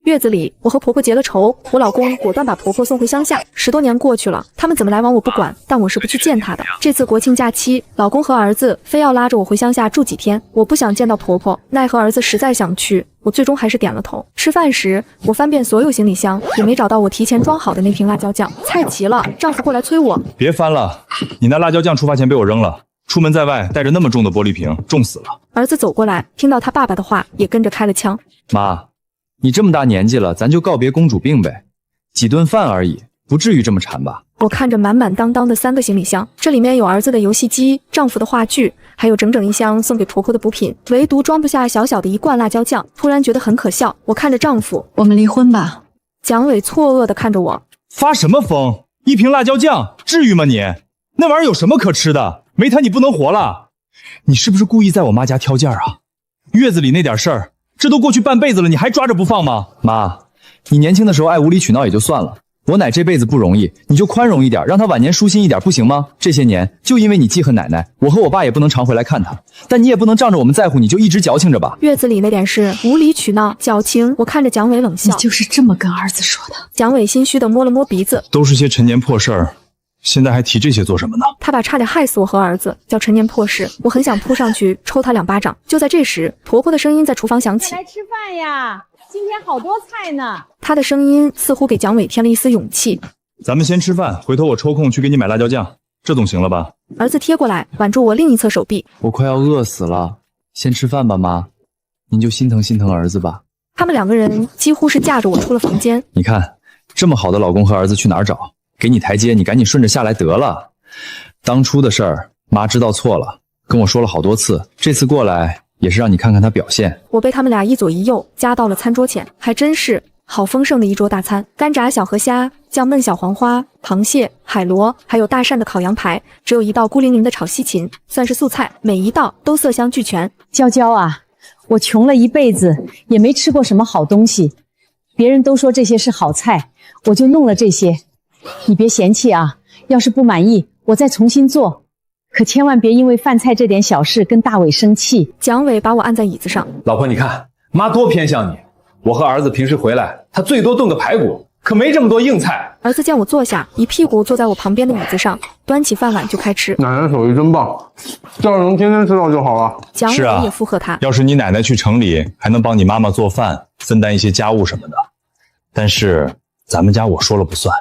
月子里，我和婆婆结了仇，我老公果断把婆婆送回乡下。10多年过去了，他们怎么来往我不管，但我是不去见她的。这次国庆假期，老公和儿子非要拉着我回乡下住几天，我不想见到婆婆，奈何儿子实在想去，我最终还是点了头。吃饭时，我翻遍所有行李箱，也没找到我提前装好的那瓶辣椒酱。菜齐了，丈夫过来催我，别翻了，你那辣椒酱出发前被我扔了。出门在外带着那么重的玻璃瓶，重死了。儿子走过来，听到他爸爸的话，也跟着开了枪。妈，你这么大年纪了，咱就告别公主病呗，几顿饭而已，不至于这么馋吧？我看着满满当当的3个行李箱，这里面有儿子的游戏机、丈夫的话剧，还有整整一箱送给婆婆的补品，唯独装不下小小的一罐辣椒酱。突然觉得很可笑，我看着丈夫，我们离婚吧。蒋伟错愕地看着我，发什么疯？一瓶辣椒酱，至于吗你？那玩意儿有什么可吃的？没它你不能活了。你是不是故意在我妈家挑件啊？月子里那点事儿，这都过去半辈子了，你还抓着不放吗？妈，你年轻的时候爱无理取闹也就算了，我奶这辈子不容易，你就宽容一点，让她晚年舒心一点不行吗？这些年就因为你记恨奶奶，我和我爸也不能常回来看她，但你也不能仗着我们在乎你就一直矫情着吧。月子里那点事无理取闹矫情，我看着蒋伟冷笑。你就是这么跟儿子说的？蒋伟心虚地摸了摸鼻子，都是些陈年破事儿，现在还提这些做什么呢？他把差点害死我和儿子叫陈年破事，我很想扑上去抽他2巴掌。就在这时，婆婆的声音在厨房响起：“来吃饭呀，今天好多菜呢。”她的声音似乎给蒋伟添了一丝勇气。咱们先吃饭，回头我抽空去给你买辣椒酱，这总行了吧？儿子贴过来挽住我另一侧手臂，我快要饿死了，先吃饭吧妈，您就心疼心疼儿子吧。他们2个人几乎是架着我出了房间。你看这么好的老公和儿子去哪儿找？给你台阶，你赶紧顺着下来得了。当初的事儿，妈知道错了，跟我说了好多次。这次过来也是让你看看她表现。我被他们俩一左一右夹到了餐桌前，还真是好丰盛的一桌大餐：干炸小河虾、酱焖小黄花、螃蟹、海螺，还有大扇的烤羊排，只有一道孤零零的炒西芹，算是素菜，每一道都色香俱全。娇娇啊，我穷了一辈子也没吃过什么好东西，别人都说这些是好菜，我就弄了这些。你别嫌弃啊，要是不满意，我再重新做。可千万别因为饭菜这点小事跟大伟生气。蒋伟把我按在椅子上，老婆，你看妈多偏向你。我和儿子平时回来，他最多炖个排骨，可没这么多硬菜。儿子见我坐下，一屁股坐在我旁边的椅子上，端起饭碗就开吃。奶奶手艺真棒，要是能天天吃到就好了。蒋伟也附和他，要是你奶奶去城里，还能帮你妈妈做饭，分担一些家务什么的。但是咱们家我说了不算。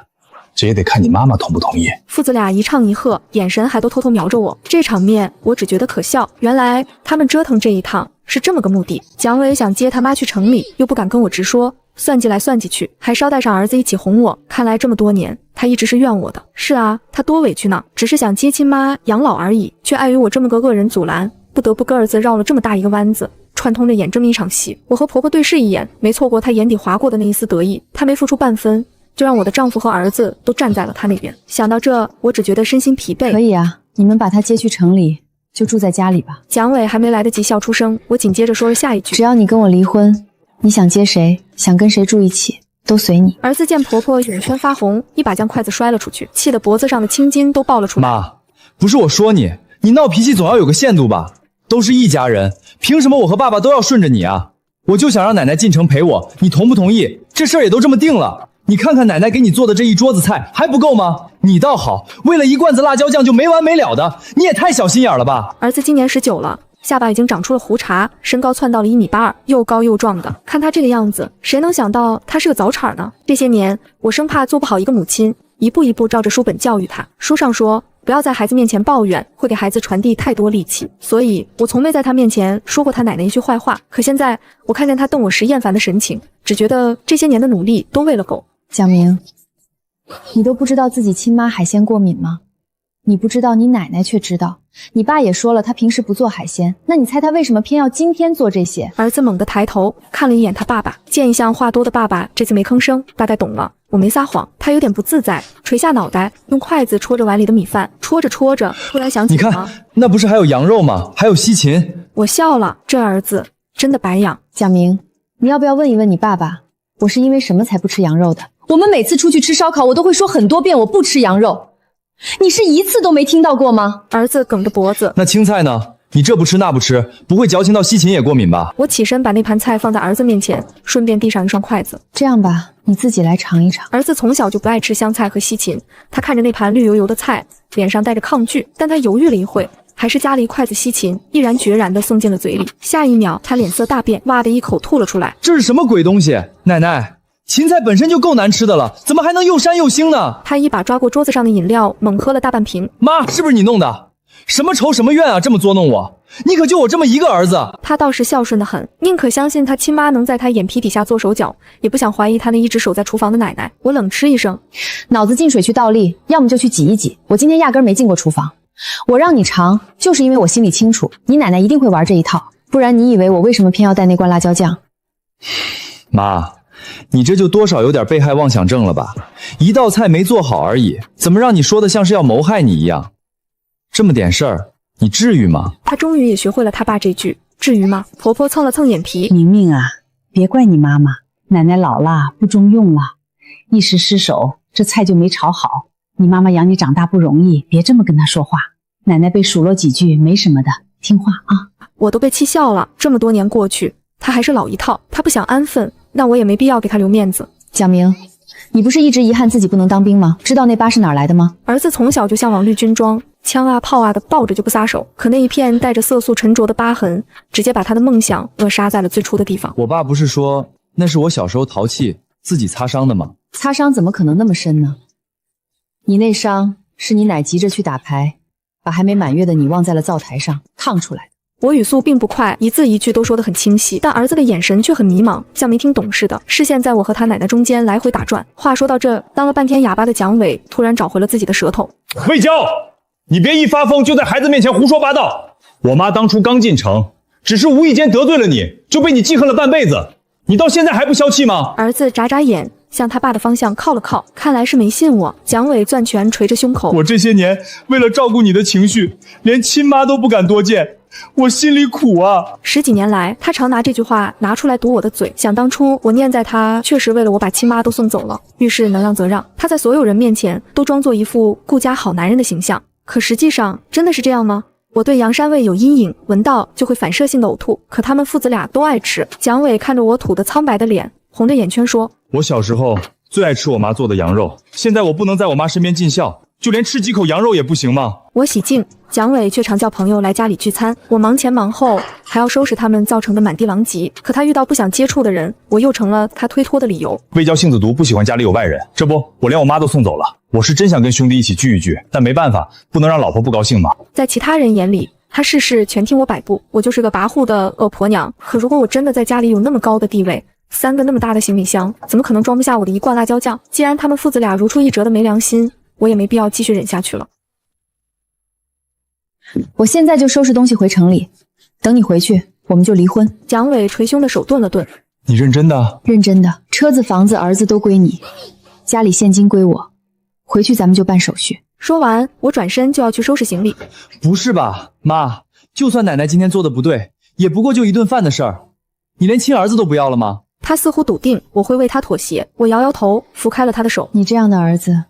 这也得看你妈妈同不同意。父子俩一唱一和，眼神还都偷偷瞄着我。这场面我只觉得可笑，原来他们折腾这一趟是这么个目的。蒋伟想接他妈去城里，又不敢跟我直说，算计来算计去，还捎带上儿子一起哄我。看来这么多年他一直是怨我的。是啊，他多委屈呢，只是想接亲妈养老而已，却碍于我这么个恶人阻拦，不得不跟儿子绕了这么大一个弯子，串通着演这么一场戏。我和婆婆对视一眼，没错过她眼底划过的那一丝得意，她没付出半分，就让我的丈夫和儿子都站在了他那边。想到这，我只觉得身心疲惫。可以啊，你们把他接去城里，就住在家里吧。蒋伟还没来得及笑出声，我紧接着说了下一句：只要你跟我离婚，你想接谁，想跟谁住一起，都随你。儿子见婆婆眼圈发红，一把将筷子摔了出去，气得脖子上的青筋都爆了出来。妈，不是我说你，你闹脾气总要有个限度吧？都是一家人，凭什么我和爸爸都要顺着你啊？我就想让奶奶进城陪我，你同不同意？这事儿也都这么定了。你看看奶奶给你做的这一桌子菜还不够吗？你倒好，为了一罐子辣椒酱就没完没了的，你也太小心眼了吧。儿子今年19了，下巴已经长出了胡茬，身高窜到了1.82米，又高又壮的。看他这个样子，谁能想到他是个早产呢？这些年我生怕做不好一个母亲，一步一步照着书本教育他。书上说不要在孩子面前抱怨，会给孩子传递太多戾气，所以我从没在他面前说过他奶奶一句坏话。可现在我看见他瞪我时厌烦的神情，只觉得这些年的努力都为了狗。蒋明，你都不知道自己亲妈海鲜过敏吗？你不知道，你奶奶却知道。你爸也说了，他平时不做海鲜，那你猜他为什么偏要今天做这些？儿子猛地抬头看了一眼他爸爸，见一向话多的爸爸这次没吭声，大概懂了，我没撒谎。他有点不自在，垂下脑袋，用筷子戳着碗里的米饭，戳着戳着，突然想起你看，那不是还有羊肉吗？还有西芹。我笑了，这儿子真的白养。蒋明，你要不要问一问你爸爸，我是因为什么才不吃羊肉的？我们每次出去吃烧烤，我都会说很多遍我不吃羊肉，你是一次都没听到过吗？儿子梗着脖子，那青菜呢？你这不吃那不吃，不会矫情到西芹也过敏吧？我起身把那盘菜放在儿子面前，顺便递上一双筷子。这样吧，你自己来尝一尝。儿子从小就不爱吃香菜和西芹，他看着那盘绿油油的菜，脸上带着抗拒，但他犹豫了一会，还是夹了一筷子西芹，毅然决然地送进了嘴里。下一秒，他脸色大变，哇的一口吐了出来。这是什么鬼东西？奶奶，芹菜本身就够难吃的了，怎么还能又膻又腥呢？他一把抓过桌子上的饮料，猛喝了大半瓶。妈，是不是你弄的？什么仇什么怨啊，这么捉弄我？你可就我这么一个儿子。他倒是孝顺得很，宁可相信他亲妈能在他眼皮底下做手脚，也不想怀疑他那一直守在厨房的奶奶。我冷嗤一声，脑子进水去倒立，要么就去挤一挤。我今天压根没进过厨房，我让你尝，就是因为我心里清楚，你奶奶一定会玩这一套，不然你以为我为什么偏要带那罐辣椒酱？妈，你这就多少有点被害妄想症了吧？一道菜没做好而已，怎么让你说的像是要谋害你一样？这么点事儿，你至于吗？他终于也学会了他爸这句至于吗？婆婆蹭了蹭眼皮，明明啊，别怪你妈妈，奶奶老了不中用了，一时失手，这菜就没炒好。你妈妈养你长大不容易，别这么跟她说话。奶奶被数落几句没什么的，听话啊。我都被气笑了，这么多年过去，他还是老一套，他不想安分，那我也没必要给他留面子。蒋明，你不是一直遗憾自己不能当兵吗？知道那疤是哪儿来的吗？儿子从小就向往绿军装，枪啊炮啊的抱着就不撒手，可那一片带着色素沉着的疤痕，直接把他的梦想扼杀在了最初的地方。我爸不是说那是我小时候淘气自己擦伤的吗？擦伤怎么可能那么深呢？你那伤是你奶急着去打牌，把还没满月的你忘在了灶台上烫出来的。我语速并不快，一字一句都说得很清晰，但儿子的眼神却很迷茫，像没听懂似的，视线在我和他奶奶中间来回打转。话说到这，当了半天哑巴的蒋伟突然找回了自己的舌头。魏娇，你别一发疯就在孩子面前胡说八道。我妈当初刚进城，只是无意间得罪了你，就被你记恨了半辈子，你到现在还不消气吗？儿子眨眨眼，向他爸的方向靠了靠，看来是没信我。蒋伟攥拳捶着胸口，我这些年为了照顾你的情绪，连亲妈都不敢多见，我心里苦啊。10几年来，他常拿这句话拿出来堵我的嘴。想当初我念在他确实为了我把亲妈都送走了，遇事能让则让，他在所有人面前都装作一副顾家好男人的形象。可实际上真的是这样吗？我对洋山味有阴影，闻到就会反射性的呕吐，可他们父子俩都爱吃。蒋伟看着我土得苍白的脸，红着眼圈说，我小时候最爱吃我妈做的羊肉，现在我不能在我妈身边尽孝，就连吃几口羊肉也不行吗？我喜静，蒋伟却常叫朋友来家里聚餐，我忙前忙后，还要收拾他们造成的满地狼藉。可他遇到不想接触的人，我又成了他推脱的理由。魏娇性子毒，不喜欢家里有外人，这不，我连我妈都送走了。我是真想跟兄弟一起聚一聚，但没办法，不能让老婆不高兴嘛。在其他人眼里，他事事全听我摆布，我就是个跋扈的恶婆娘。可如果我真的在家里有那么高的地位，3个那么大的行李箱，怎么可能装不下我的一罐辣椒酱？既然他们父子俩如出一辙的没良心，我也没必要继续忍下去了。我现在就收拾东西回城里，等你回去，我们就离婚。蒋伟捶胸的手顿了顿，你认真的？认真的，车子、房子、儿子都归你，家里现金归我，回去咱们就办手续。说完，我转身就要去收拾行李。不是吧，妈，就算奶奶今天做的不对，也不过就一顿饭的事儿，你连亲儿子都不要了吗？他似乎笃定我会为他妥协，我摇摇头，扶开了他的手。你这样的儿子，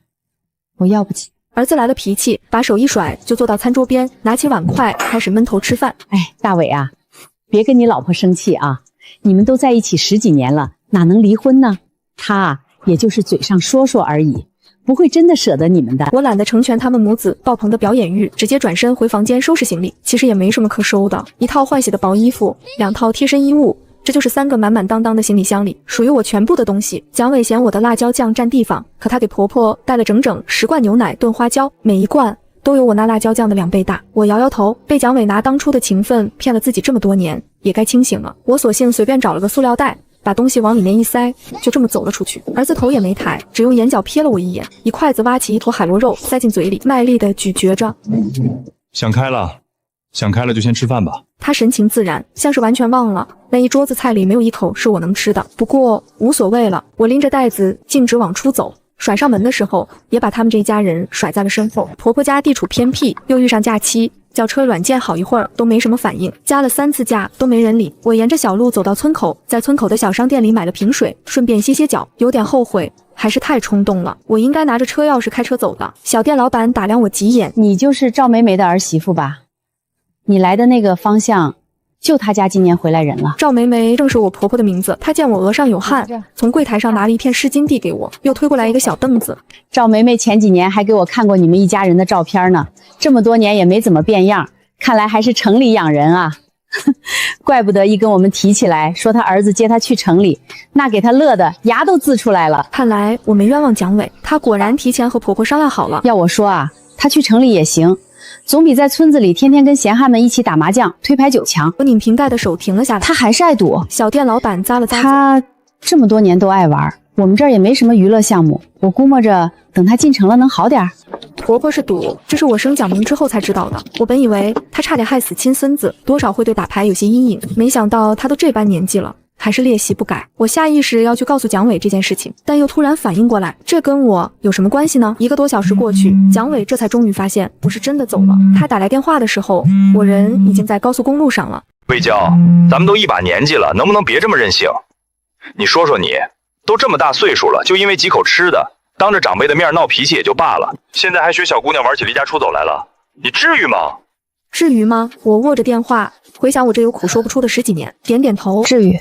我要不起。儿子来了脾气，把手一甩，就坐到餐桌边，拿起碗筷开始闷头吃饭。哎，大伟啊，别跟你老婆生气啊，你们都在一起10几年了，哪能离婚呢？他也就是嘴上说说而已，不会真的舍得你们的。我懒得成全他们母子爆棚的表演欲，直接转身回房间收拾行李。其实也没什么可收的，一套换洗的薄衣服，2套贴身衣物，这就是3个满满当当的行李箱里属于我全部的东西。蒋伟嫌我的辣椒酱占地方，可他给婆婆带了整整10罐牛奶炖花椒，每一罐都有我那辣椒酱的2倍大。我摇摇头，被蒋伟拿当初的情分骗了自己这么多年，也该清醒了。我索性随便找了个塑料袋，把东西往里面一塞，就这么走了出去。儿子头也没抬，只用眼角瞥了我一眼，一筷子挖起一坨海螺肉塞进嘴里，卖力地咀嚼着。想开了，想开了就先吃饭吧。他神情自然，像是完全忘了那一桌子菜里没有一口是我能吃的。不过无所谓了，我拎着袋子径直往出走，甩上门的时候也把他们这一家人甩在了身后。婆婆家地处偏僻，又遇上假期，叫车软件好一会儿都没什么反应，加了3次价都没人理。我沿着小路走到村口，在村口的小商店里买了瓶水，顺便歇歇脚。有点后悔，还是太冲动了，我应该拿着车钥匙开车走的。小店老板打量我几眼，你就是赵美美的儿媳妇吧？你来的那个方向，就他家今年回来人了。赵梅梅正是我婆婆的名字。她见我额上有汗，从柜台上拿了一片湿巾递给我，又推过来一个小凳子。赵梅梅前几年还给我看过你们一家人的照片呢，这么多年也没怎么变样，看来还是城里养人啊。怪不得一跟我们提起来说他儿子接他去城里，那给他乐的牙都呲出来了。看来我没冤枉蒋伟，他果然提前和婆婆商量好了。要我说啊，他去城里也行，总比在村子里天天跟闲汉们一起打麻将、推牌九强。我拧瓶盖的手停了下来。他还是爱赌。小店老板咂了咂嘴。他这么多年都爱玩，我们这儿也没什么娱乐项目，我估摸着等他进城了能好点儿。婆婆是赌，这是我生蒋明之后才知道的。我本以为他差点害死亲孙子，多少会对打牌有些阴影，没想到他都这般年纪了，还是劣习不改。我下意识要去告诉蒋伟这件事情，但又突然反应过来，这跟我有什么关系呢？1个多小时过去，蒋伟这才终于发现我是真的走了。他打来电话的时候，我人已经在高速公路上了。魏娇，咱们都一把年纪了，能不能别这么任性？你说说你，都这么大岁数了，就因为几口吃的，当着长辈的面闹脾气也就罢了，现在还学小姑娘玩起离家出走来了，你至于吗？至于吗？我握着电话，回想我这有苦说不出的10几年，点点头。至于，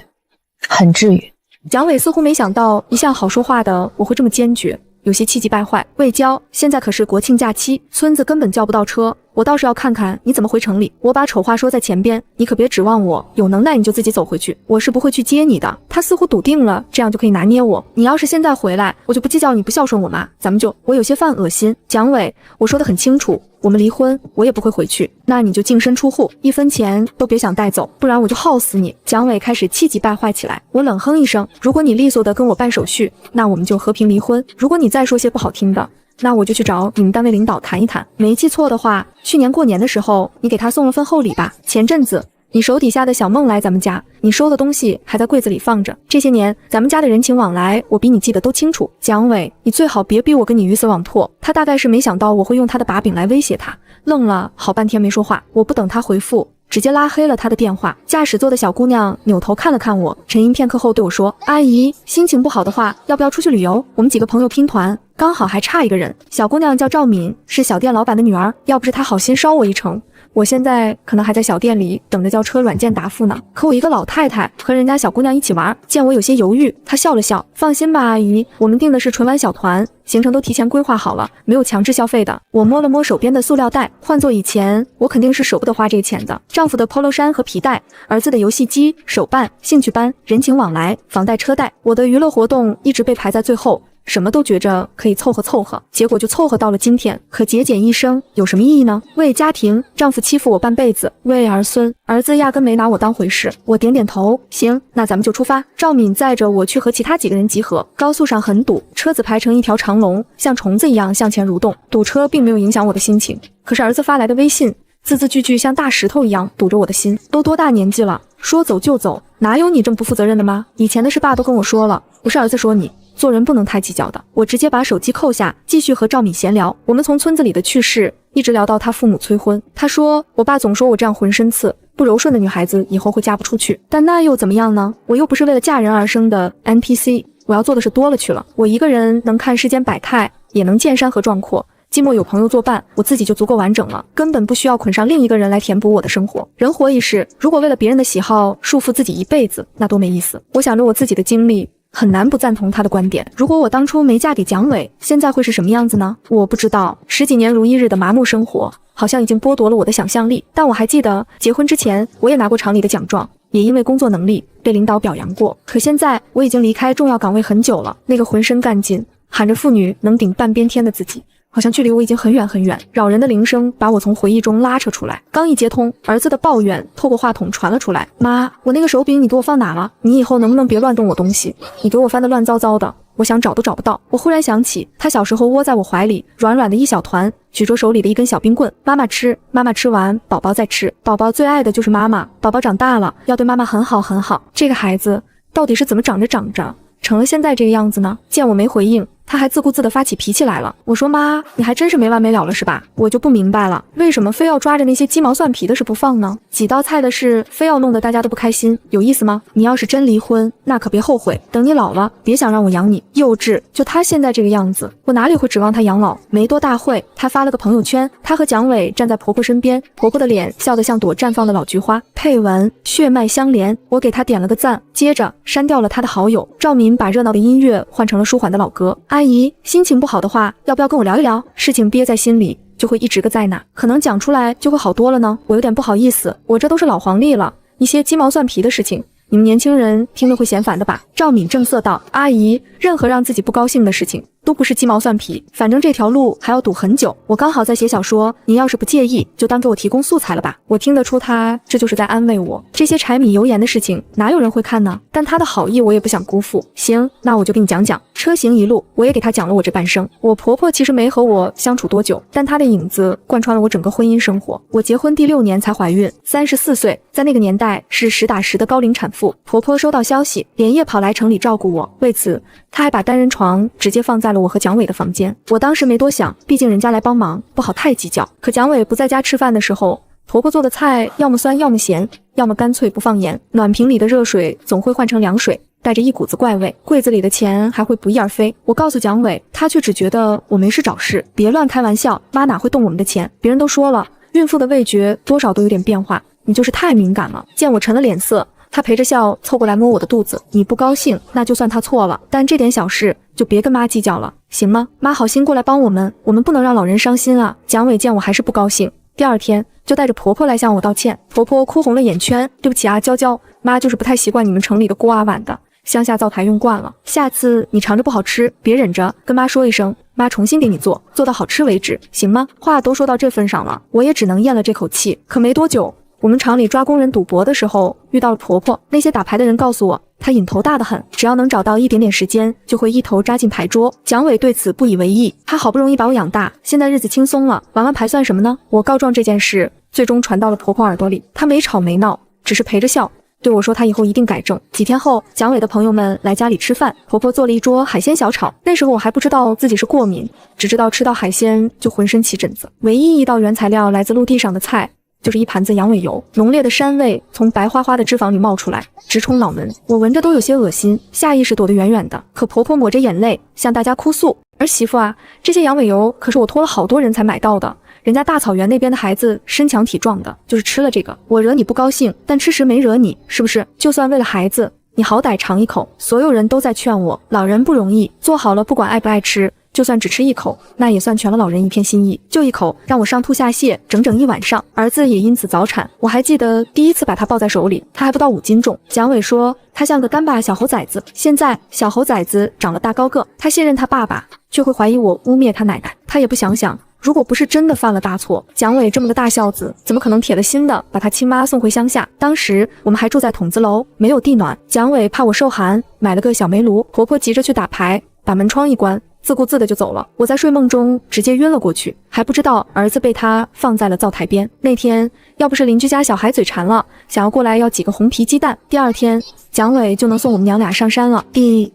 很至于。蒋伟似乎没想到一向好说话的我会这么坚决，有些气急败坏。魏娇，现在可是国庆假期，村子根本叫不到车，我倒是要看看你怎么回城里。我把丑话说在前边，你可别指望我有能耐你就自己走回去，我是不会去接你的。他似乎笃定了这样就可以拿捏我，你要是现在回来，我就不计较你不孝顺我妈，咱们就……我有些犯恶心。蒋伟，我说得很清楚，我们离婚，我也不会回去，那你就净身出户，1分钱都别想带走，不然我就耗死你。蒋伟开始气急败坏起来。我冷哼一声，如果你利索的跟我办手续，那我们就和平离婚，如果你再说些不好听的，那我就去找你们单位领导谈一谈。没记错的话，去年过年的时候，你给他送了份厚礼吧？前阵子你手底下的小梦来咱们家，你收的东西还在柜子里放着。这些年咱们家的人情往来，我比你记得都清楚。蒋伟，你最好别逼我跟你鱼死网破。他大概是没想到我会用他的把柄来威胁他，愣了好半天没说话。我不等他回复，直接拉黑了他的电话。驾驶座的小姑娘扭头看了看我，沉吟片刻后对我说：“阿姨，心情不好的话，要不要出去旅游？我们几个朋友拼团，刚好还差一个人。”小姑娘叫赵敏，是小店老板的女儿，要不是她好心捎我一程，我现在可能还在小店里等着叫车软件答复呢。可我一个老太太和人家小姑娘一起玩，见我有些犹豫，她笑了笑：“放心吧，阿姨，我们订的是纯玩小团，行程都提前规划好了，没有强制消费的。”我摸了摸手边的塑料袋，换做以前，我肯定是舍不得花这个钱的。丈夫的 polo 衫和皮带，儿子的游戏机、手办、兴趣班、人情往来、房贷车贷，我的娱乐活动一直被排在最后。什么都觉着可以凑合凑合，结果就凑合到了今天。可节俭一生有什么意义呢？为家庭，丈夫欺负我半辈子；为儿孙，儿子压根没拿我当回事。我点点头，行，那咱们就出发。赵敏载着我去和其他几个人集合。高速上很堵，车子排成一条长龙，像虫子一样向前蠕动。堵车并没有影响我的心情，可是儿子发来的微信，字字句句像大石头一样堵着我的心。都多大年纪了，说走就走，哪有你这么不负责任的吗？以前的事爸都跟我说了，不是儿子说你。做人不能太计较的。我直接把手机扣下，继续和赵敏闲聊。我们从村子里的趣事一直聊到他父母催婚。他说我爸总说我这样浑身刺不柔顺的女孩子以后会嫁不出去，但那又怎么样呢？我又不是为了嫁人而生的 NPC， 我要做的是多了去了。我一个人能看世间百态，也能见山河壮阔。寂寞有朋友作伴，我自己就足够完整了，根本不需要捆上另一个人来填补我的生活。人活一世，如果为了别人的喜好束缚自己一辈子，那多没意思。我想着我自己的经历，很难不赞同他的观点。如果我当初没嫁给蒋伟，现在会是什么样子呢？我不知道。10几年如一日的麻木生活，好像已经剥夺了我的想象力。但我还记得结婚之前，我也拿过厂里的奖状，也因为工作能力被领导表扬过。可现在我已经离开重要岗位很久了，那个浑身干劲，喊着妇女能顶半边天的自己，好像距离我已经很远很远。扰人的铃声把我从回忆中拉扯出来，刚一接通，儿子的抱怨透过话筒传了出来：“妈，我那个手柄你给我放哪了？你以后能不能别乱动我东西？你给我翻得乱糟糟的，我想找都找不到。”我忽然想起他小时候窝在我怀里，软软的一小团，举着手里的一根小冰棍。妈妈吃，妈妈吃完，宝宝再吃。宝宝最爱的就是妈妈，宝宝长大了要对妈妈很好很好。这个孩子到底是怎么长着长着成了现在这个样子呢？见我没回应，他她还自顾自地发起脾气来了。我说妈，你还真是没完没了了是吧？我就不明白了，为什么非要抓着那些鸡毛蒜皮的事不放呢？几道菜的事非要弄得大家都不开心，有意思吗？你要是真离婚，那可别后悔，等你老了，别想让我养你。幼稚，就她现在这个样子，我哪里会指望她养老？没多大会，她发了个朋友圈，她和蒋伟站在婆婆身边，婆婆的脸笑得像朵绽放的老菊花，配文血脉相连，我给她点了个赞，接着删掉了她的好友。赵敏把热闹的音乐换成了舒缓的老歌。阿姨，心情不好的话，要不要跟我聊一聊？事情憋在心里就会一直个在那，可能讲出来就会好多了呢。我有点不好意思，我这都是老黄历了，一些鸡毛蒜皮的事情，你们年轻人听了会嫌烦的吧？赵敏正色道：阿姨，任何让自己不高兴的事情都不是鸡毛蒜皮，反正这条路还要堵很久。我刚好在写小说，您要是不介意，就当给我提供素材了吧。我听得出他这就是在安慰我，这些柴米油盐的事情哪有人会看呢？但他的好意我也不想辜负。行，那我就给你讲讲。车行一路，我也给他讲了我这半生。我婆婆其实没和我相处多久，但她的影子贯穿了我整个婚姻生活。我结婚第6年才怀孕，34岁，在那个年代是实打实的高龄产妇。婆婆收到消息，连夜跑来城里照顾我，为此她还把单人床直接放在了我和蒋伟的房间。我当时没多想，毕竟人家来帮忙，不好太计较。可蒋伟不在家吃饭的时候，婆婆做的菜要么酸要么咸，要么干脆不放盐，暖瓶里的热水总会换成凉水，带着一股子怪味，柜子里的钱还会不翼而飞。我告诉蒋伟，他却只觉得我没事找事，别乱开玩笑，妈哪会动我们的钱？别人都说了，孕妇的味觉多少都有点变化，你就是太敏感了。见我沉了脸色，他陪着笑凑过来摸我的肚子，你不高兴那就算他错了，但这点小事就别跟妈计较了，行吗？妈好心过来帮我们不能让老人伤心啊。蒋伟见我还是不高兴，第2天就带着婆婆来向我道歉。婆婆哭红了眼圈，对不起啊，娇娇，妈就是不太习惯你们城里的锅啊碗的，乡下灶台用惯了，下次你尝着不好吃别忍着，跟妈说一声，妈重新给你做，做到好吃为止，行吗？话都说到这份上了，我也只能咽了这口气。可没多久，我们厂里抓工人赌博的时候遇到了婆婆，那些打牌的人告诉我，她瘾头大得很，只要能找到一点点时间，就会一头扎进牌桌。蒋伟对此不以为意，他好不容易把我养大，现在日子轻松了，玩玩牌算什么呢？我告状这件事最终传到了婆婆耳朵里，她没吵没闹，只是陪着笑，对我说她以后一定改正。几天后，蒋伟的朋友们来家里吃饭，婆婆做了一桌海鲜小炒。那时候我还不知道自己是过敏，只知道吃到海鲜就浑身起疹子。唯一一道原材料来自陆地上的菜，就是一盘子羊尾油，浓烈的膻味从白花花的脂肪里冒出来，直冲脑门，我闻着都有些恶心，下意识躲得远远的。可婆婆抹着眼泪向大家哭诉：儿媳妇啊，这些羊尾油可是我托了好多人才买到的，人家大草原那边的孩子身强体壮的，就是吃了这个，我惹你不高兴，但吃时没惹你，是不是？就算为了孩子，你好歹尝一口。所有人都在劝我，老人不容易，做好了不管爱不爱吃，就算只吃一口，那也算全了老人一片心意。就一口让我上吐下泻，整整1晚上。儿子也因此早产，我还记得第一次把他抱在手里，他还不到5斤重。蒋伟说他像个干巴小猴崽子，现在小猴崽子长了大高个，他信任他爸爸，却会怀疑我污蔑他奶奶。他也不想想，如果不是真的犯了大错，蒋伟这么个大孝子，怎么可能铁了心的把他亲妈送回乡下？当时我们还住在筒子楼，没有地暖，蒋伟怕我受寒，买了个小煤炉。婆婆急着去打牌，把门窗一关，自顾自的就走了。我在睡梦中直接晕了过去，还不知道儿子被他放在了灶台边。那天要不是邻居家小孩嘴馋了，想要过来要几个红皮鸡蛋，第2天蒋伟就能送我们娘俩上山了。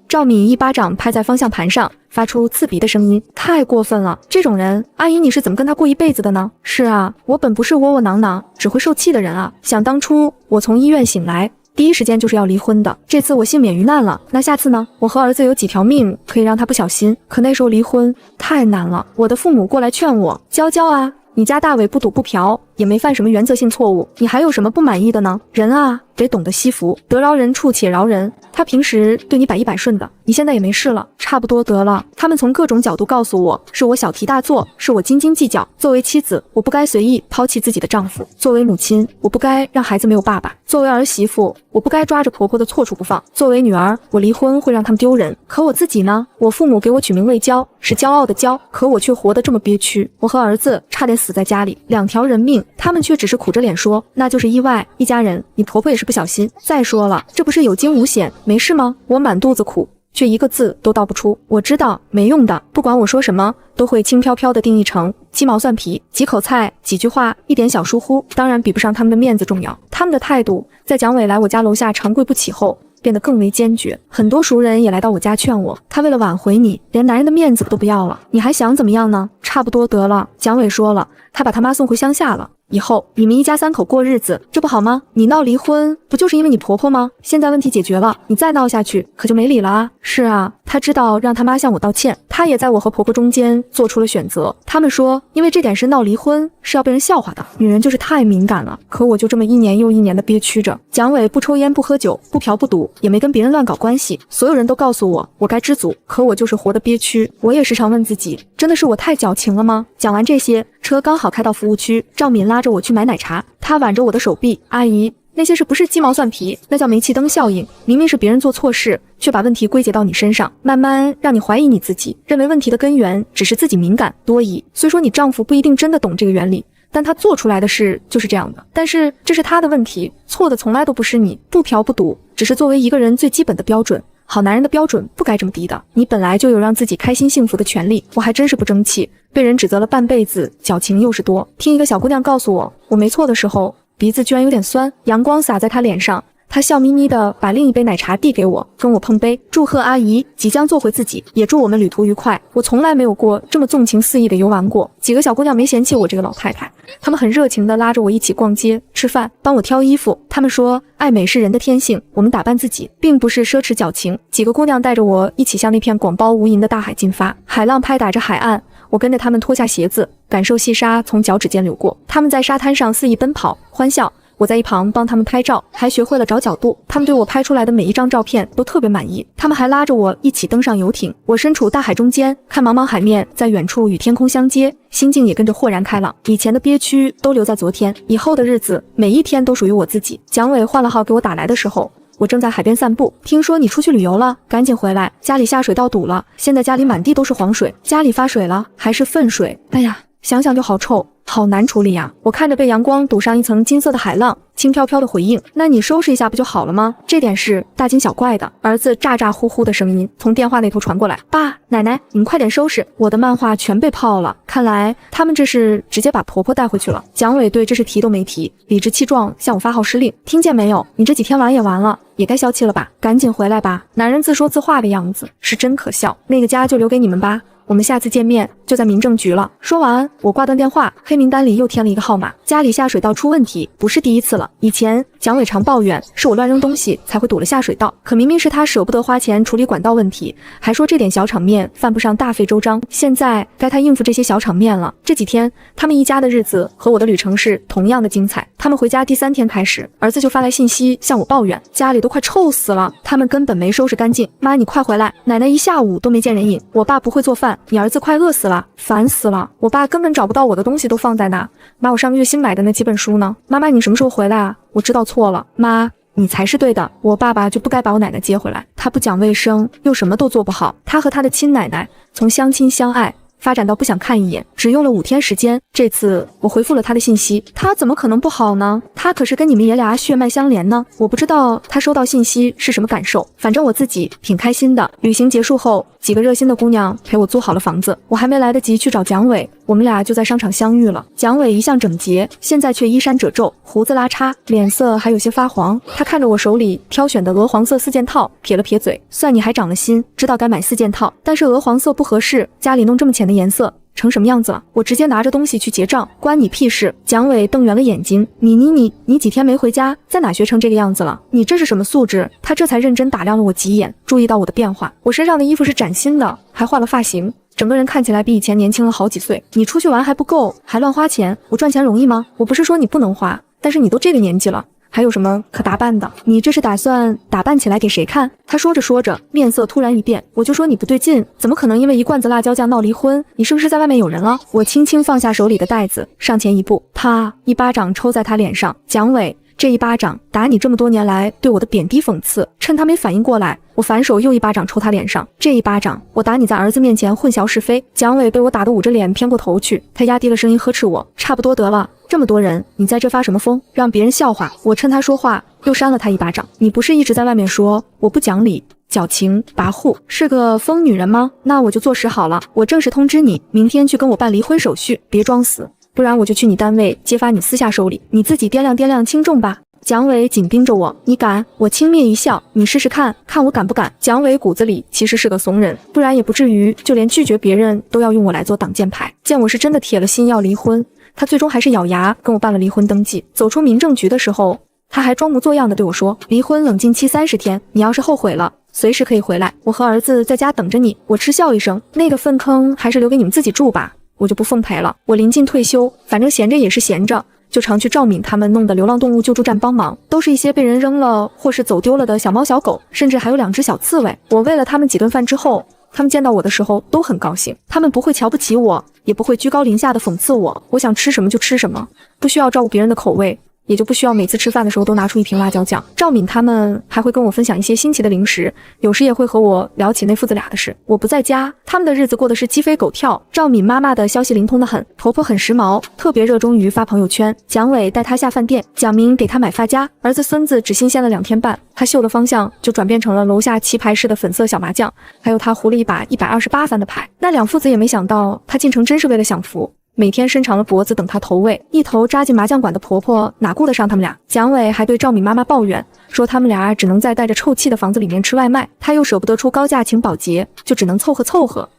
赵敏一巴掌拍在方向盘上，发出刺鼻的声音，太过分了！这种人，阿姨你是怎么跟他过一辈子的呢？是啊，我本不是窝窝囊囊只会受气的人啊。想当初我从医院醒来，第一时间就是要离婚的，这次我幸免于难了，那下次呢？我和儿子有几条命可以让他不小心，可那时候离婚太难了。我的父母过来劝我，娇娇啊，你家大伟不赌不嫖，也没犯什么原则性错误，你还有什么不满意的呢？人啊，得懂得惜福，得饶人处且饶人。他平时对你百依百顺的，你现在也没事了，差不多得了。他们从各种角度告诉我，是我小题大做，是我斤斤计较。作为妻子，我不该随意抛弃自己的丈夫；作为母亲，我不该让孩子没有爸爸；作为儿媳妇，我不该抓着婆婆的错处不放；作为女儿，我离婚会让他们丢人。可我自己呢？我父母给我取名为娇，是骄傲的骄，可我却活得这么憋屈。我和儿子差点死在家里，2条人命，他们却只是苦着脸说那就是意外，一家人，你婆婆也是不小心。再说了，这不是有惊无险，没事吗？我满肚子苦，却一个字都道不出。我知道没用的，不管我说什么，都会轻飘飘地定义成鸡毛蒜皮，几口菜，几句话，一点小疏忽，当然比不上他们的面子重要。他们的态度，在蒋伟来我家楼下长跪不起后，变得更为坚决。很多熟人也来到我家劝我，他为了挽回你，连男人的面子都不要了，你还想怎么样呢？差不多得了。蒋伟说了，他把他妈送回乡下了。以后你们一家3口过日子，这不好吗？你闹离婚不就是因为你婆婆吗？现在问题解决了，你再闹下去可就没理了啊！是啊，他知道让他妈向我道歉，他也在我和婆婆中间做出了选择。他们说，因为这点事闹离婚是要被人笑话的，女人就是太敏感了。可我就这么1年又1年的憋屈着。蒋伟不抽烟不喝酒不嫖不赌，也没跟别人乱搞关系，所有人都告诉我我该知足，可我就是活得憋屈。我也时常问自己，真的是我太矫情了吗？讲完这些，车刚好开到服务区，赵敏拉着我去买奶茶，她挽着我的手臂，阿姨，那些事不是鸡毛蒜皮，那叫煤气灯效应。明明是别人做错事，却把问题归结到你身上，慢慢让你怀疑你自己，认为问题的根源只是自己敏感多疑。虽说你丈夫不一定真的懂这个原理，但他做出来的事就是这样的。但是这是他的问题，错的从来都不是你。不嫖不赌，只是作为一个人最基本的标准。好男人的标准不该这么低的，你本来就有让自己开心幸福的权利。我还真是不争气，被人指责了半辈子，矫情又是多。听一个小姑娘告诉我，我没错的时候，鼻子居然有点酸，阳光洒在她脸上，她笑眯眯的把另一杯奶茶递给我，跟我碰杯，祝贺阿姨即将做回自己，也祝我们旅途愉快。我从来没有过这么纵情肆意的游玩过。几个小姑娘没嫌弃我这个老太太，她们很热情的拉着我一起逛街吃饭，帮我挑衣服。她们说爱美是人的天性，我们打扮自己并不是奢侈矫情。几个姑娘带着我一起向那片广袤无垠的大海进发，海浪拍打着海岸，我跟着她们脱下鞋子，感受细沙从脚趾间流过。她们在沙滩上肆意奔跑欢笑，我在一旁帮他们拍照，还学会了找角度。他们对我拍出来的每一张照片都特别满意。他们还拉着我一起登上游艇，我身处大海中间，看茫茫海面在远处与天空相接，心境也跟着豁然开朗。以前的憋屈都留在昨天，以后的日子每一天都属于我自己。蒋伟换了号给我打来的时候，我正在海边散步，听说你出去旅游了，赶紧回来，家里下水道堵了，现在家里满地都是黄水，家里发水了，还是粪水。哎呀，想想就好臭，好难处理呀！我看着被阳光堵上一层金色的海浪，轻飘飘的回应：“那你收拾一下不就好了吗？”这点事大惊小怪的。儿子咋咋呼呼的声音从电话那头传过来：“爸，奶奶，你们快点收拾，我的漫画全被泡了。”看来他们这是直接把婆婆带回去了。蒋伟对这事提都没提，理直气壮向我发号施令：“听见没有？你这几天玩也完了，也该消气了吧？赶紧回来吧！”男人自说自话的样子是真可笑。那个家就留给你们吧。我们下次见面就在民政局了。说完，我挂断电话，黑名单里又添了一个号码。家里下水道出问题，不是第一次了。以前蒋伟常抱怨是我乱扔东西才会堵了下水道，可明明是他舍不得花钱处理管道问题，还说这点小场面犯不上大费周章。现在该他应付这些小场面了。这几天他们一家的日子和我的旅程是同样的精彩。他们回家第3天开始，儿子就发来信息向我抱怨，家里都快臭死了，他们根本没收拾干净。妈，你快回来，奶奶一下午都没见人影。我爸不会做饭，你儿子快饿死了，烦死了。我爸根本找不到我的东西都放在哪，妈，我上个月新买的那几本书呢？妈妈，你什么时候回来啊？我知道错了，妈，你才是对的。我爸爸就不该把我奶奶接回来，他不讲卫生，又什么都做不好。他和他的亲奶奶从相亲相爱发展到不想看一眼，只用了5天时间。这次我回复了他的信息，他怎么可能不好呢？他可是跟你们爷俩血脉相连呢。我不知道他收到信息是什么感受，反正我自己挺开心的。旅行结束后，几个热心的姑娘陪我租好了房子，我还没来得及去找蒋伟，我们俩就在商场相遇了。蒋伟一向整洁，现在却衣衫褶皱，胡子拉碴，脸色还有些发黄。他看着我手里挑选的鹅黄色4件套，撇了撇嘴，算你还长了心，知道该买4件套，但是鹅黄色不合适，家里弄这么浅的颜色成什么样子了？我直接拿着东西去结账，关你屁事！蒋伟瞪圆了眼睛，你几天没回家，在哪学成这个样子了？你这是什么素质？他这才认真打量了我几眼，注意到我的变化，我身上的衣服是崭新的，还换了发型，整个人看起来比以前年轻了好几岁。你出去玩还不够，还乱花钱，我赚钱容易吗？我不是说你不能花，但是你都这个年纪了，还有什么可打扮的？你这是打算打扮起来给谁看？他说着说着，面色突然一变，我就说你不对劲，怎么可能因为一罐子辣椒酱闹离婚？你是不是在外面有人了？我轻轻放下手里的袋子，上前一步，啪，一巴掌抽在他脸上。蒋伟，这一巴掌打你这么多年来对我的贬低讽刺。趁他没反应过来，我反手又一巴掌抽他脸上。这一巴掌，我打你在儿子面前混淆是非。蒋伟被我打得捂着脸偏过头去，他压低了声音呵斥我，差不多得了，这么多人，你在这发什么疯？让别人笑话。我趁他说话又扇了他一巴掌。你不是一直在外面说我不讲理、矫情、跋扈，是个疯女人吗？那我就坐实好了，我正式通知你，明天去跟我办离婚手续，别装死，不然我就去你单位揭发你私下收礼，你自己掂量掂量轻重吧。蒋伟紧盯着我，你敢？我轻蔑一笑，你试试看，看我敢不敢。蒋伟骨子里其实是个怂人，不然也不至于就连拒绝别人都要用我来做挡箭牌。见我是真的铁了心要离婚，他最终还是咬牙跟我办了离婚登记。走出民政局的时候，他还装模作样的对我说，离婚冷静期30天，你要是后悔了，随时可以回来，我和儿子在家等着你。我嗤笑一声，那个粪坑还是留给你们自己住吧，我就不奉陪了。我临近退休，反正闲着也是闲着，就常去赵敏他们弄的流浪动物救助站帮忙，都是一些被人扔了或是走丢了的小猫小狗，甚至还有2只小刺猬。我喂了他们几顿饭之后，他们见到我的时候都很高兴，他们不会瞧不起我，也不会居高临下的讽刺我，我想吃什么就吃什么，不需要照顾别人的口味，也就不需要每次吃饭的时候都拿出一瓶辣椒酱。赵敏他们还会跟我分享一些新奇的零食，有时也会和我聊起那父子俩的事。我不在家，他们的日子过得是鸡飞狗跳。赵敏妈妈的消息灵通的很，婆婆很时髦，特别热衷于发朋友圈。蒋伟带她下饭店，蒋明给她买发夹，儿子孙子只新鲜了2天半，他秀的方向就转变成了楼下棋牌室的粉色小麻将，还有他胡了一把128番的牌。那两父子也没想到他进城真是为了享福，每天伸长了脖子等他投喂，一头扎进麻将馆的婆婆哪顾得上他们俩。蒋伟还对赵敏妈妈抱怨说，他们俩只能在带着臭气的房子里面吃外卖，他又舍不得出高价请保洁，就只能凑合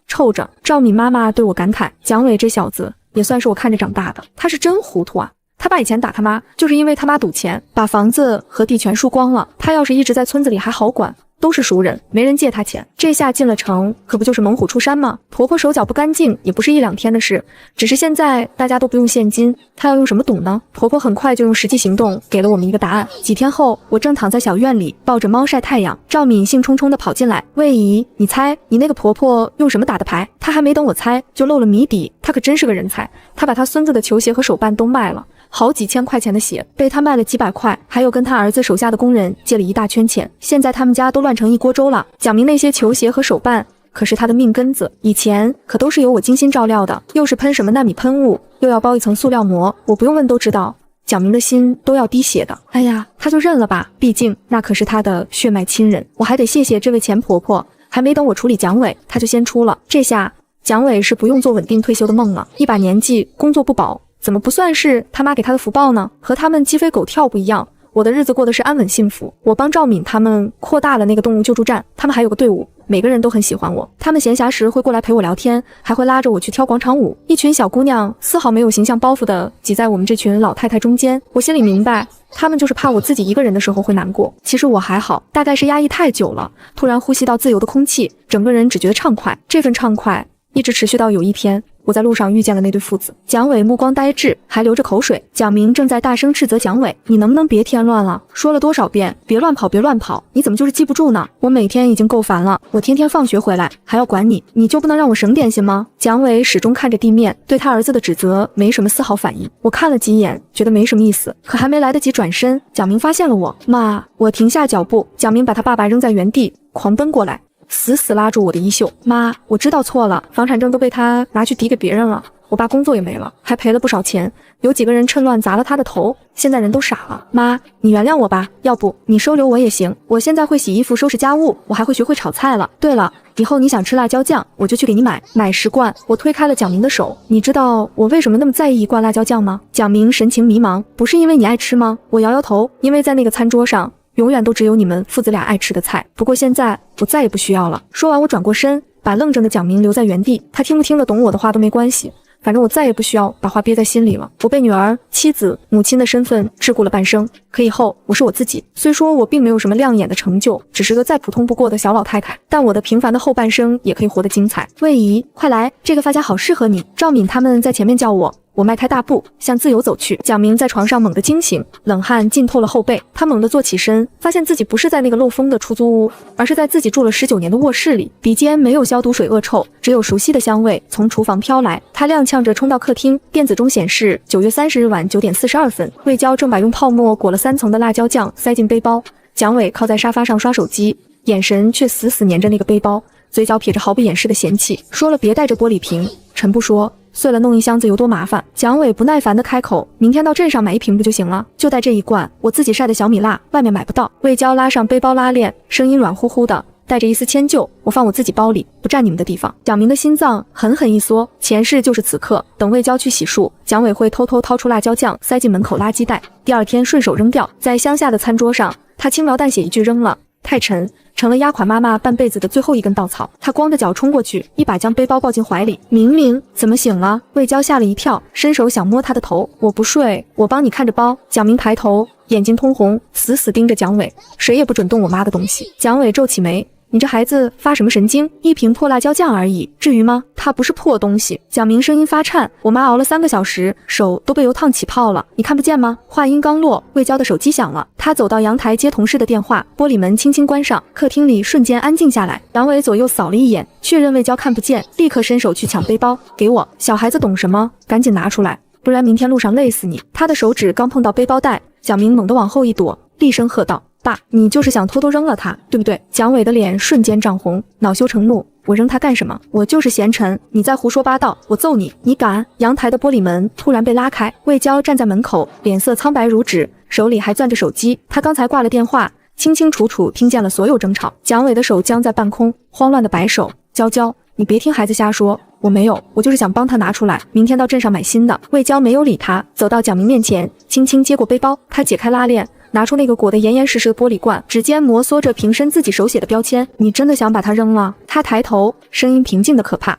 臭着。赵敏妈妈对我感慨，蒋伟这小子也算是我看着长大的，他是真糊涂啊。他爸以前打他妈，就是因为他妈赌钱，把房子和地全输光了。他要是一直在村子里还好管，都是熟人，没人借他钱。这下进了城，可不就是猛虎出山吗？婆婆手脚不干净，也不是1、2天的事，只是现在大家都不用现金，她要用什么赌呢？婆婆很快就用实际行动给了我们一个答案。几天后，我正躺在小院里抱着猫晒太阳，赵敏兴冲冲地跑进来，魏姨，你猜你那个婆婆用什么打的牌？她还没等我猜，就露了谜底。她可真是个人才，她把她孙子的球鞋和手办都卖了。好几千块钱的鞋被他卖了几百块，还有跟他儿子手下的工人借了一大圈钱，现在他们家都乱成一锅粥了。蒋明那些球鞋和手办可是他的命根子，以前可都是由我精心照料的，又是喷什么纳米喷雾，又要包一层塑料膜，我不用问都知道蒋明的心都要滴血的。哎呀，他就认了吧，毕竟那可是他的血脉亲人。我还得谢谢这位钱婆婆，还没等我处理蒋伟，他就先出了。这下蒋伟是不用做稳定退休的梦了，一把年纪工作不保，怎么不算是他妈给他的福报呢？和他们鸡飞狗跳不一样，我的日子过得是安稳幸福。我帮赵敏他们扩大了那个动物救助站，他们还有个队伍，每个人都很喜欢我。他们闲暇时会过来陪我聊天，还会拉着我去跳广场舞。一群小姑娘丝毫没有形象包袱的挤在我们这群老太太中间。我心里明白，他们就是怕我自己一个人的时候会难过。其实我还好，大概是压抑太久了，突然呼吸到自由的空气，整个人只觉得畅快。这份畅快一直持续到有一天，我在路上遇见了那对父子。蒋伟目光呆滞，还流着口水。蒋明正在大声斥责蒋伟，你能不能别添乱了？说了多少遍，别乱跑，别乱跑，你怎么就是记不住呢？我每天已经够烦了，我天天放学回来还要管你，你就不能让我省点心吗？蒋伟始终看着地面，对他儿子的指责没什么丝毫反应。我看了几眼，觉得没什么意思，可还没来得及转身，蒋明发现了我。妈！我停下脚步，蒋明把他爸爸扔在原地，狂奔过来，死死拉住我的衣袖。妈，我知道错了，房产证都被他拿去抵给别人了，我爸工作也没了，还赔了不少钱，有几个人趁乱砸了他的头，现在人都傻了。妈，你原谅我吧，要不你收留我也行，我现在会洗衣服收拾家务，我还会学会炒菜了。对了，以后你想吃辣椒酱，我就去给你买10罐。我推开了蒋明的手，你知道我为什么那么在意1罐辣椒酱吗？蒋明神情迷茫，不是因为你爱吃吗？我摇摇头，因为在那个餐桌上永远都只有你们父子俩爱吃的菜，不过现在我再也不需要了。说完我转过身，把愣怔的蒋明留在原地，他听不听得懂我的话都没关系，反正我再也不需要把话憋在心里了。我被女儿、妻子、母亲的身份桎梏了半生，可以后我是我自己。虽说我并没有什么亮眼的成就，只是个再普通不过的小老太太，但我的平凡的后半生也可以活得精彩。魏姨，快来，这个发夹好适合你。赵敏他们在前面叫我，我迈开大步向自由走去。蒋明在床上猛地惊醒，冷汗浸透了后背，他猛地坐起身，发现自己不是在那个漏风的出租屋，而是在自己住了19年的卧室里。笔尖没有消毒水恶臭，只有熟悉的香味从厨房飘来。他踉跄着冲到客厅，电子钟显示9月30日晚9点42分。魏娇正把用泡沫裹了3层的辣椒酱塞进背包，蒋伟靠在沙发上刷手机，眼神却死死粘着那个背包，嘴角撇着毫不掩饰的嫌弃，说了别带着玻璃瓶，陈不说，碎了弄一箱子有多麻烦。蒋伟不耐烦地开口，明天到镇上买1瓶不就行了？就带这1罐，我自己晒的小米辣，外面买不到。魏娇拉上背包拉链，声音软乎乎的，带着一丝迁就，我放我自己包里，不占你们的地方。蒋明的心脏狠狠一缩，前世就是此刻。等魏娇去洗漱，蒋伟会偷偷掏出辣椒酱，塞进门口垃圾袋，第二天顺手扔掉。在乡下的餐桌上，他轻描淡写一句扔了，太沉，成了压垮妈妈半辈子的最后一根稻草。他光着脚冲过去，一把将背包抱进怀里。明明怎么醒了？魏娇吓了一跳，伸手想摸他的头。我不睡，我帮你看着包。蒋明抬头，眼睛通红，死死盯着蒋伟，谁也不准动我妈的东西。蒋伟皱起眉，你这孩子发什么神经？一瓶破辣椒酱而已，至于吗？它不是破东西。蒋明声音发颤，我妈熬了3个小时，手都被油烫起泡了，你看不见吗？话音刚落，魏娇的手机响了，她走到阳台接同事的电话，玻璃门轻轻关上，客厅里瞬间安静下来。杨伟左右扫了一眼，确认魏娇看不见，立刻伸手去抢背包，给我。小孩子懂什么？赶紧拿出来，不然明天路上累死你。他的手指刚碰到背包带，蒋明猛地往后一躲，厉声喝道，爸，你就是想偷偷扔了他，对不对？蒋伟的脸瞬间涨红，恼羞成怒，我扔他干什么？我就是闲沉，你再胡说八道，我揍你！你敢！阳台的玻璃门突然被拉开，魏娇站在门口，脸色苍白如纸，手里还攥着手机。她刚才挂了电话，清清楚楚听见了所有争吵。蒋伟的手僵在半空，慌乱的摆手，娇娇，你别听孩子瞎说，我没有，我就是想帮他拿出来，明天到镇上买新的。魏娇没有理他，走到蒋明面前，轻轻接过背包，他解开拉链，拿出那个裹得严严实实的玻璃罐，指尖摩挲着瓶身自己手写的标签。你真的想把它扔了？他抬头，声音平静的可怕。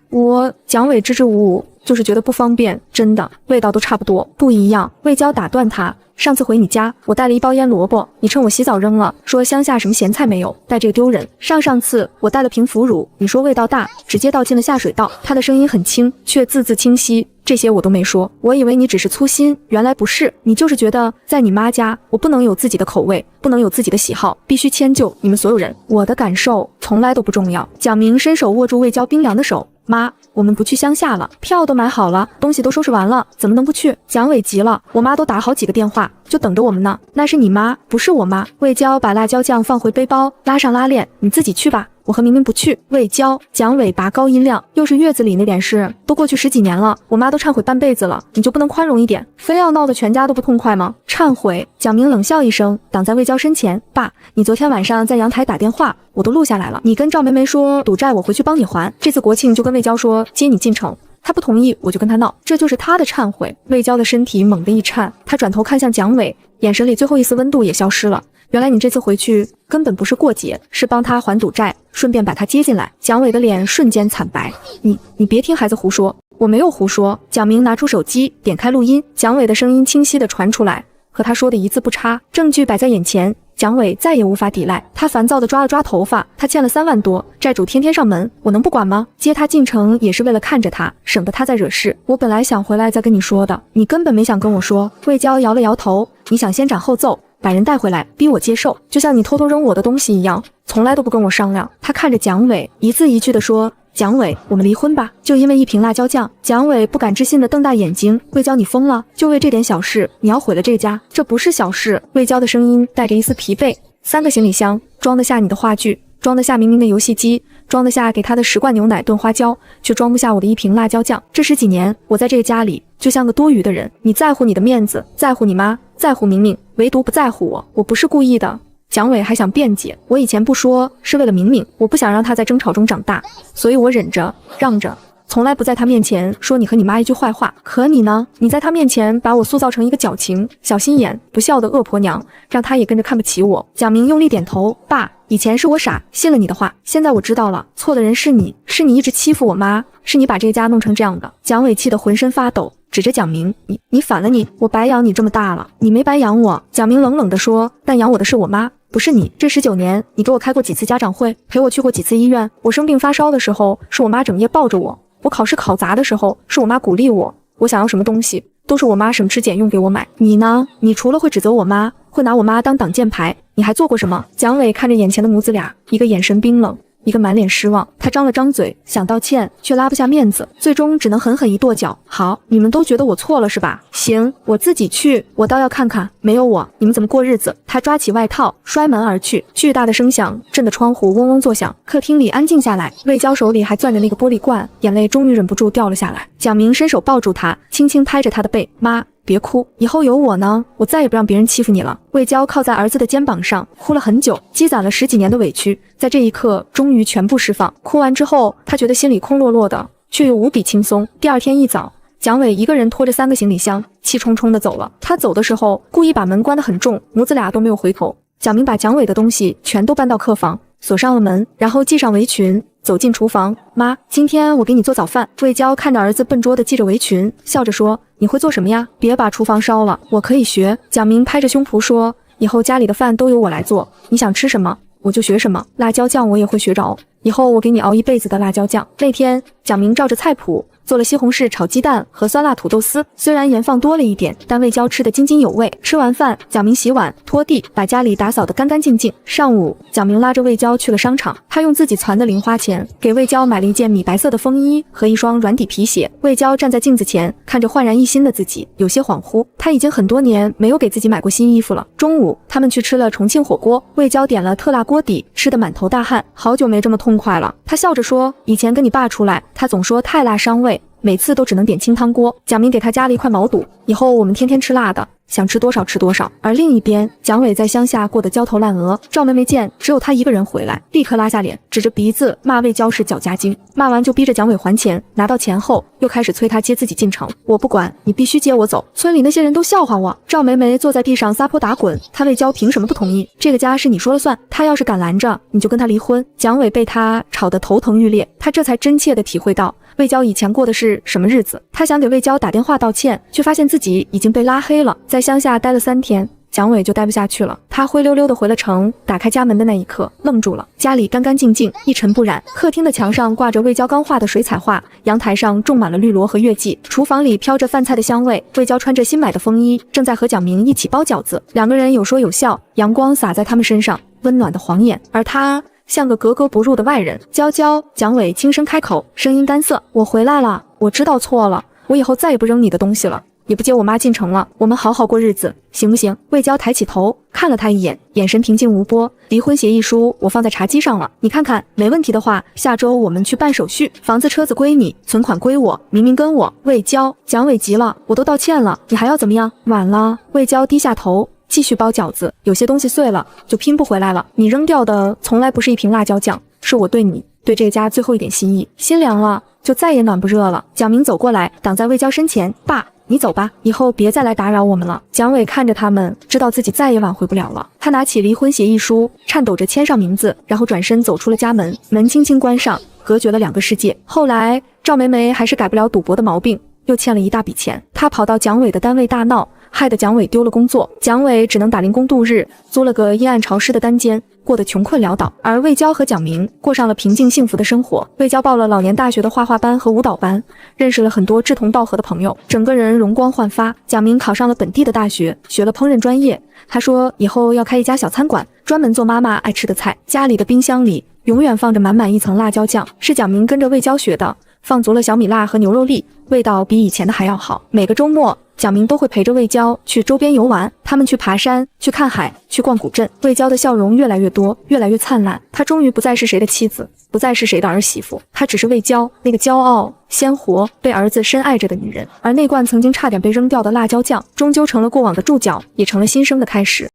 蒋伟支支吾吾，就是觉得不方便，真的，味道都差不多。不一样。魏娇打断他，上次回你家，我带了一包腌萝卜，你趁我洗澡扔了，说乡下什么咸菜没有，带这个丢人。上次我带了瓶腐乳，你说味道大，直接倒进了下水道。他的声音很轻，却字字清晰。这些我都没说，我以为你只是粗心，原来不是，你就是觉得在你妈家，我不能有自己的口味，不能有自己的喜好，必须迁就你们所有人。我的感受从来都不重要。蒋明伸手握住魏娇冰凉的手，妈，我们不去乡下了，票都买好了，东西都收拾完了，怎么能不去？蒋伟急了，我妈都打好几个电话，就等着我们呢。那是你妈，不是我妈。魏娇把辣椒酱放回背包，拉上拉链，你自己去吧。我和明明不去。魏娇，蒋伟拔高音量，又是月子里那点事，都过去10几年了，我妈都忏悔半辈子了，你就不能宽容一点？非要闹得全家都不痛快吗？忏悔！蒋明冷笑一声，挡在魏娇身前，爸，你昨天晚上在阳台打电话，我都录下来了。你跟赵梅梅说赌债我回去帮你还，这次国庆就跟魏娇说接你进城。他不同意，我就跟他闹，这就是他的忏悔。魏娇的身体猛地一颤，他转头看向蒋伟，眼神里最后一丝温度也消失了。原来你这次回去根本不是过节，是帮他还赌债，顺便把他接进来。蒋伟的脸瞬间惨白，你别听孩子胡说，我没有胡说。蒋明拿出手机，点开录音，蒋伟的声音清晰地传出来，和他说的一字不差，证据摆在眼前。蒋伟再也无法抵赖，他烦躁地抓了抓头发，他欠了3万多，债主天天上门，我能不管吗？接他进城也是为了看着他，省得他再惹事。我本来想回来再跟你说的，你根本没想跟我说。魏娇摇了摇头，你想先斩后奏，把人带回来，逼我接受，就像你偷偷扔我的东西一样，从来都不跟我商量。他看着蒋伟，一字一句地说，蒋伟，我们离婚吧，就因为一瓶辣椒酱。蒋伟不敢置信地瞪大眼睛，魏娇你疯了？就为这点小事，你要毁了这家？这不是小事。魏娇的声音带着一丝疲惫，3个行李箱装得下你的话剧，装得下明明的游戏机，装得下给他的10罐牛奶炖花椒，却装不下我的一瓶辣椒酱。这10几年，我在这个家里就像个多余的人。你在乎你的面子，在乎你妈，在乎明明，唯独不在乎我。我不是故意的。蒋伟还想辩解，我以前不说是为了明明，我不想让他在争吵中长大，所以我忍着让着，从来不在他面前说你和你妈一句坏话。可你呢？你在他面前把我塑造成一个矫情、小心眼、不孝的恶婆娘，让他也跟着看不起我。蒋明用力点头，爸，以前是我傻，信了你的话，现在我知道了，错的人是你，是你一直欺负我妈，是你把这个家弄成这样的。蒋伟气得浑身发抖，指着蒋明，你反了你，我白养你这么大了，你没白养我。蒋明冷冷地说，但养我的是我妈，不是你。这19年，你给我开过几次家长会，陪我去过几次医院，我生病发烧的时候，是我妈整夜抱着我，我考试考砸的时候，是我妈鼓励我，我想要什么东西，都是我妈省吃俭用给我买。你呢？你除了会指责我妈，会拿我妈当挡箭牌，你还做过什么？蒋伟看着眼前的母子俩，一个眼神冰冷，一个满脸失望。他张了张嘴想道歉，却拉不下面子，最终只能狠狠一跺脚。好，你们都觉得我错了是吧？行，我自己去，我倒要看看没有我你们怎么过日子。他抓起外套摔门而去，巨大的声响震得窗户嗡嗡作响，客厅里安静下来。魏娇手里还攥着那个玻璃罐，眼泪终于忍不住掉了下来。蒋明伸手抱住她，轻轻拍着她的背，妈，别哭，以后有我呢，我再也不让别人欺负你了。魏娇靠在儿子的肩膀上，哭了很久，积攒了10几年的委屈，在这一刻终于全部释放。哭完之后，她觉得心里空落落的，却又无比轻松。第二天一早，蒋伟一个人拖着3个行李箱，气冲冲地走了。他走的时候，故意把门关得很重，母子俩都没有回头。蒋明把蒋伟的东西全都搬到客房，锁上了门，然后系上围裙，走进厨房。妈，今天我给你做早饭。魏娇看着儿子笨拙地系着围裙，笑着说：“你会做什么呀？别把厨房烧了，我可以学。”蒋明拍着胸脯说：“以后家里的饭都由我来做，你想吃什么我就学什么。辣椒酱我也会学着，以后我给你熬一辈子的辣椒酱。”那天，蒋明照着菜谱做了西红柿炒鸡蛋和酸辣土豆丝，虽然盐放多了一点，但魏娇吃得津津有味。吃完饭，蒋明洗碗、拖地，把家里打扫得干干净净。上午，蒋明拉着魏娇去了商场，他用自己攒的零花钱给魏娇买了一件米白色的风衣和一双软底皮鞋。魏娇站在镜子前，看着焕然一新的自己，有些恍惚。她已经很多年没有给自己买过新衣服了。中午，他们去吃了重庆火锅，魏娇点了特辣锅底，吃得满头大汗，好久没这么痛快了。她笑着说：“以前跟你爸出来，他总说太辣伤胃，每次都只能点清汤锅。”蒋明给他加了一块毛肚，以后我们天天吃辣的，想吃多少吃多少。而另一边，蒋伟在乡下过得焦头烂额，赵梅梅见只有他一个人回来，立刻拉下脸，指着鼻子骂魏娇是搅家精。骂完就逼着蒋伟还钱，拿到钱后又开始催他接自己进城。我不管，你必须接我走，村里那些人都笑话我。赵梅梅坐在地上撒泼打滚，他魏娇凭什么不同意？这个家是你说了算，他要是敢拦着，你就跟他离婚。蒋伟被他吵得头疼欲裂，他这才真切地体会到魏娇以前过的是什么日子。他想给魏娇打电话道歉，却发现自己已经被拉黑了。在乡下待了3天，蒋伟就待不下去了，他灰溜溜地回了城，打开家门的那一刻愣住了。家里干干净净，一尘不染，客厅的墙上挂着魏娇刚画的水彩画，阳台上种满了绿萝和月季，厨房里飘着饭菜的香味。魏娇穿着新买的风衣，正在和蒋明一起包饺子，两个人有说有笑，阳光洒在他们身上，温暖的晃眼。而他像个格格不入的外人。娇娇，蒋伟轻声开口，声音干涩：“我回来了，我知道错了，我以后再也不扔你的东西了，也不接我妈进城了，我们好好过日子，行不行？”魏娇抬起头看了他一眼，眼神平静无波。离婚协议书我放在茶几上了，你看看，没问题的话，下周我们去办手续，房子车子归你，存款归我，明明跟我。魏娇，蒋伟急了：“我都道歉了，你还要怎么样？晚了。”魏娇低下头继续包饺子，有些东西碎了就拼不回来了，你扔掉的从来不是一瓶辣椒酱，是我对你对这个家最后一点心意，心凉了就再也暖不热了。蒋明走过来，挡在魏娇身前：“爸，你走吧，以后别再来打扰我们了。”蒋伟看着他们，知道自己再也挽回不了了。他拿起离婚协议书，颤抖着签上名字，然后转身走出了家门，门轻轻关上，隔绝了2个世界。后来赵梅梅还是改不了赌博的毛病，又欠了一大笔钱，她跑到蒋伟的单位大闹，害得蒋伟丢了工作，蒋伟只能打零工度日，租了个阴暗潮湿的单间，过得穷困潦倒。而魏娇和蒋明过上了平静幸福的生活。魏娇报了老年大学的画画班和舞蹈班，认识了很多志同道合的朋友，整个人容光焕发。蒋明考上了本地的大学，学了烹饪专业，他说以后要开一家小餐馆，专门做妈妈爱吃的菜。家里的冰箱里永远放着满满一层辣椒酱，是蒋明跟着魏娇学的，放足了小米辣和牛肉粒，味道比以前的还要好。每个周末，蒋明都会陪着魏娇去周边游玩，他们去爬山，去看海，去逛古镇。魏娇的笑容越来越多，越来越灿烂。她终于不再是谁的妻子，不再是谁的儿媳妇，她只是魏娇，那个骄傲、鲜活、被儿子深爱着的女人。而那罐曾经差点被扔掉的辣椒酱，终究成了过往的注脚，也成了新生的开始。